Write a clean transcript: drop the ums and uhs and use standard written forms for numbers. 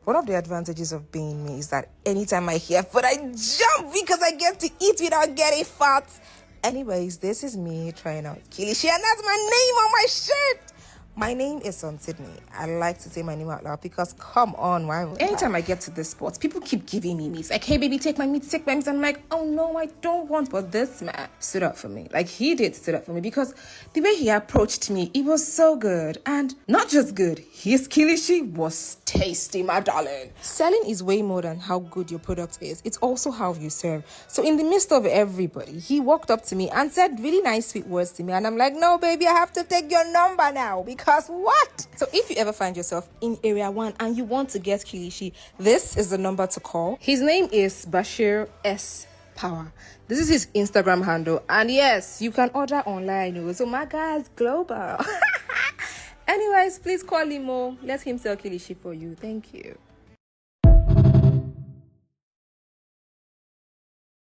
One of the advantages of being me is that anytime I hear food, I jump because I get to eat without getting fat. Anyways, this is me trying out Kilishi, and that's my name on my shirt. My name is on Sydney. I like to say my name out loud because come on, why would anytime I get to this spot, people keep giving me meat. Like, hey baby, take my meat, take my meat. I'm like, oh no, I don't want. But this man stood up for me. Like, he did stood up for me because the way he approached me, it was so good. And not just good, his Kilishi was tasty, my darling. Selling is way more than how good your product is. It's also how you serve. So in the midst of everybody, he walked up to me and said really nice, sweet words to me. And I'm like, no, baby, I have to take your number now because what? So if you ever find yourself in Area 1 and you want to get Kilishi, this is the number to call. His name is Bashir S. Power. This is his Instagram handle. And yes, you can order online. So my guy is global. Anyways, please call him. Let him sell Kilishi for you. Thank you.